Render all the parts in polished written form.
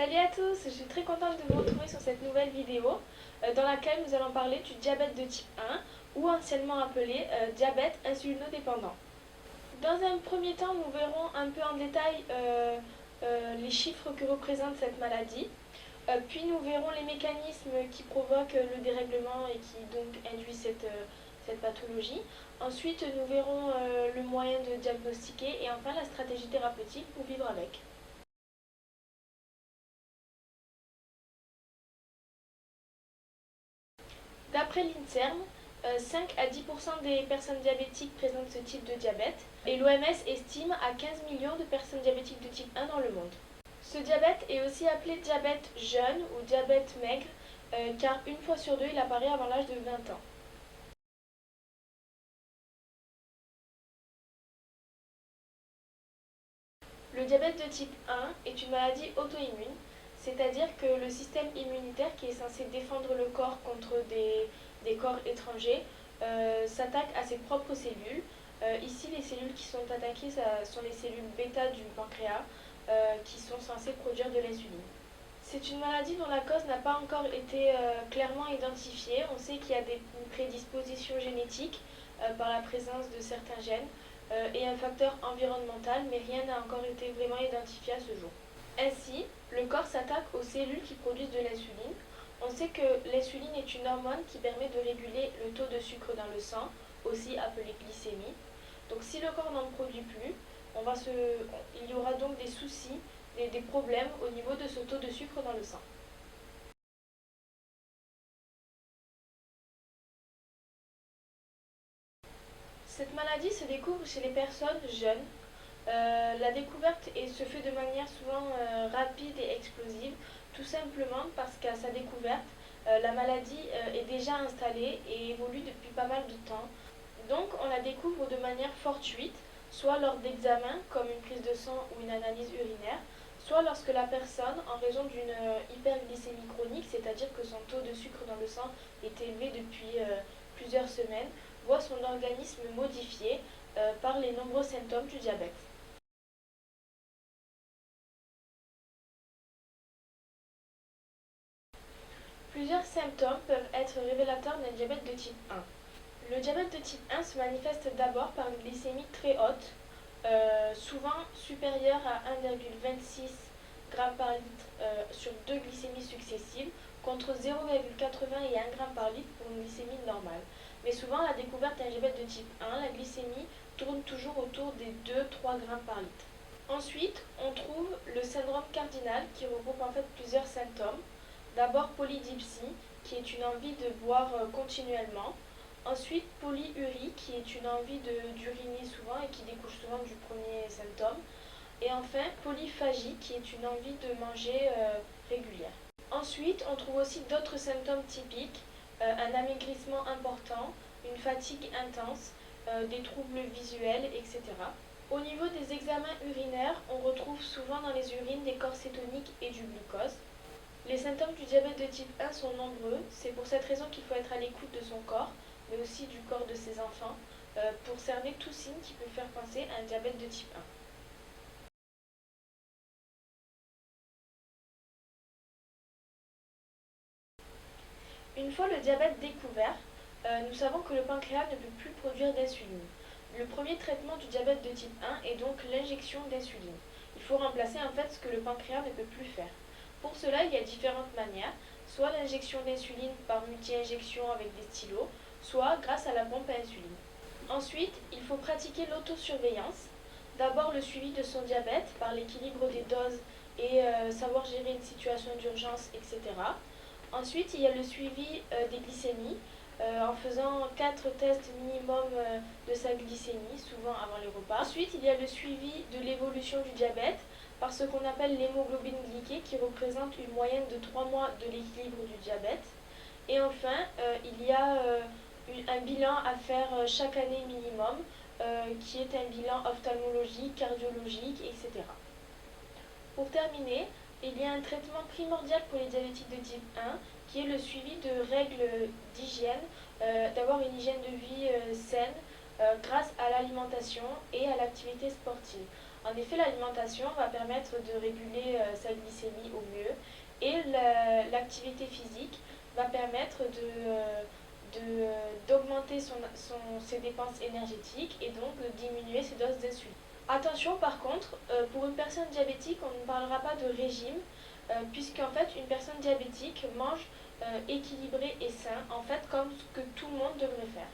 Salut à tous, je suis très contente de vous retrouver sur cette nouvelle vidéo dans laquelle nous allons parler du diabète de type 1 ou anciennement appelé diabète insulinodépendant. Dans un premier temps, nous verrons un peu en détail les chiffres que représente cette maladie, puis nous verrons les mécanismes qui provoquent le dérèglement et qui donc induisent cette pathologie. Ensuite, nous verrons le moyen de diagnostiquer et enfin la stratégie thérapeutique pour vivre avec. D'après l'INSERM, 5 à 10% des personnes diabétiques présentent ce type de diabète et l'OMS estime à 15 millions de personnes diabétiques de type 1 dans le monde. Ce diabète est aussi appelé diabète jeune ou diabète maigre car une fois sur deux il apparaît avant l'âge de 20 ans. Le diabète de type 1 est une maladie auto-immune, c'est-à-dire que le système immunitaire qui est censé défendre le corps contre des corps étrangers s'attaque à ses propres cellules. Ici, les cellules qui sont attaquées sont les cellules bêta du pancréas qui sont censées produire de l'insuline. C'est une maladie dont la cause n'a pas encore été clairement identifiée. On sait qu'il y a une prédisposition génétique par la présence de certains gènes et un facteur environnemental, mais rien n'a encore été vraiment identifié à ce jour. Ainsi, le corps s'attaque aux cellules qui produisent de l'insuline. On sait que l'insuline est une hormone qui permet de réguler le taux de sucre dans le sang, aussi appelé glycémie. Donc si le corps n'en produit plus, il y aura donc des soucis, des problèmes au niveau de ce taux de sucre dans le sang. Cette maladie se découvre chez les personnes jeunes. La découverte se fait de manière souvent rapide et explosive, tout simplement parce qu'à sa découverte, la maladie est déjà installée et évolue depuis pas mal de temps. Donc on la découvre de manière fortuite, soit lors d'examens comme une prise de sang ou une analyse urinaire, soit lorsque la personne, en raison d'une hyperglycémie chronique, c'est-à-dire que son taux de sucre dans le sang est élevé depuis plusieurs semaines, voit son organisme modifié par les nombreux symptômes du diabète. Plusieurs symptômes peuvent être révélateurs d'un diabète de type 1. Le diabète de type 1 se manifeste d'abord par une glycémie très haute, souvent supérieure à 1,26 g par litre sur deux glycémies successives, contre 0,80 et 1 g par litre pour une glycémie normale. Mais souvent, à la découverte d'un diabète de type 1, la glycémie tourne toujours autour des 2-3 g par litre. Ensuite, on trouve le syndrome cardinal qui regroupe en fait plusieurs symptômes. D'abord polydipsie, qui est une envie de boire continuellement. Ensuite polyurie, qui est une envie d'uriner souvent et qui découle souvent du premier symptôme. Et enfin polyphagie, qui est une envie de manger régulière. Ensuite, on trouve aussi d'autres symptômes typiques, un amaigrissement important, une fatigue intense, des troubles visuels, etc. Au niveau des examens urinaires, on retrouve souvent dans les urines des corps cétoniques et du glucose. Les symptômes du diabète de type 1 sont nombreux, c'est pour cette raison qu'il faut être à l'écoute de son corps, mais aussi du corps de ses enfants, pour cerner tout signe qui peut faire penser à un diabète de type 1. Une fois le diabète découvert, nous savons que le pancréas ne peut plus produire d'insuline. Le premier traitement du diabète de type 1 est donc l'injection d'insuline. Il faut remplacer en fait ce que le pancréas ne peut plus faire. Pour cela, il y a différentes manières, soit l'injection d'insuline par multi-injection avec des stylos, soit grâce à la pompe à insuline. Ensuite, il faut pratiquer l'autosurveillance. D'abord le suivi de son diabète par l'équilibre des doses et savoir gérer une situation d'urgence, etc. Ensuite, il y a le suivi des glycémies en faisant 4 tests minimum de sa glycémie, souvent avant les repas. Ensuite, il y a le suivi de l'évolution du diabète par ce qu'on appelle l'hémoglobine glyquée qui représente une moyenne de 3 mois de l'équilibre du diabète. Et enfin, il y a un bilan à faire chaque année minimum qui est un bilan ophtalmologique, cardiologique, etc. Pour terminer, il y a un traitement primordial pour les diabétiques de type 1 qui est le suivi de règles d'hygiène, d'avoir une hygiène de vie saine grâce à l'alimentation et à l'activité sportive. En effet, l'alimentation va permettre de réguler sa glycémie au mieux l'activité physique va permettre d'augmenter ses dépenses énergétiques et donc de diminuer ses doses d'insuline. Attention par contre, pour une personne diabétique, on ne parlera pas de régime, puisqu'en fait une personne diabétique mange équilibré et sain, en fait comme ce que tout le monde devrait faire.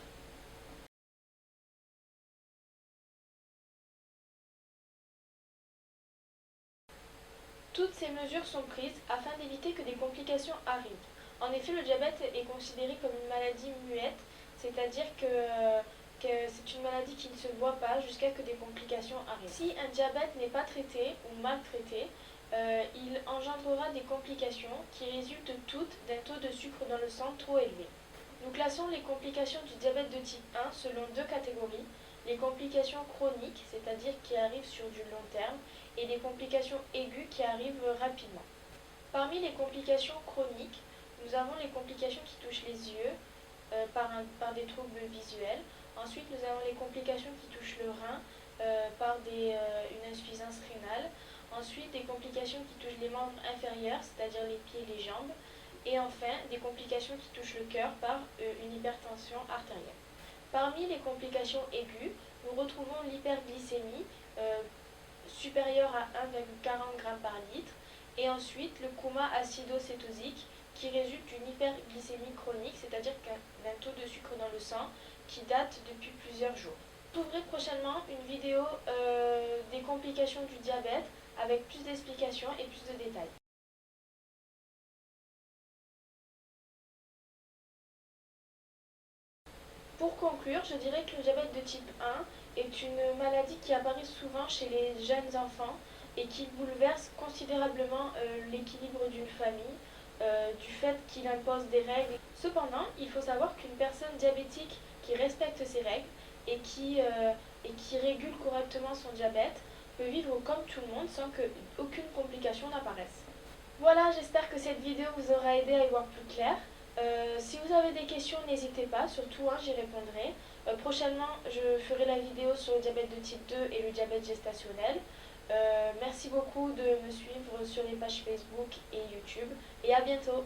Toutes ces mesures sont prises afin d'éviter que des complications arrivent. En effet, le diabète est considéré comme une maladie muette, c'est-à-dire que c'est une maladie qui ne se voit pas jusqu'à ce que des complications arrivent. Si un diabète n'est pas traité ou mal traité, il engendrera des complications qui résultent toutes d'un taux de sucre dans le sang trop élevé. Nous classons les complications du diabète de type 1 selon deux catégories, les complications chroniques, c'est-à-dire qui arrivent sur du long terme, et les complications aiguës qui arrivent rapidement. Parmi les complications chroniques, nous avons les complications qui touchent les yeux par des troubles visuels. Ensuite, nous avons les complications qui touchent le rein par une insuffisance rénale. Ensuite, des complications qui touchent les membres inférieurs, c'est-à-dire les pieds et les jambes. Et enfin, des complications qui touchent le cœur par une hypertension artérielle. Parmi les complications aiguës, nous retrouvons l'hyperglycémie supérieure à 1,40 g par litre et ensuite le coma acidocétosique qui résulte d'une hyperglycémie chronique, c'est-à-dire d'un taux de sucre dans le sang qui date depuis plusieurs jours. Vous trouverez prochainement une vidéo des complications du diabète avec plus d'explications et plus de détails. Pour conclure, je dirais que le diabète de type 1 est une maladie qui apparaît souvent chez les jeunes enfants et qui bouleverse considérablement l'équilibre d'une famille du fait qu'il impose des règles. Cependant, il faut savoir qu'une personne diabétique qui respecte ses règles et qui régule correctement son diabète peut vivre comme tout le monde sans qu'aucune complication n'apparaisse. Voilà, j'espère que cette vidéo vous aura aidé à y voir plus clair. Si vous avez des questions, n'hésitez pas, surtout j'y répondrai. Prochainement, je ferai la vidéo sur le diabète de type 2 et le diabète gestationnel. Merci beaucoup de me suivre sur les pages Facebook et YouTube et à bientôt.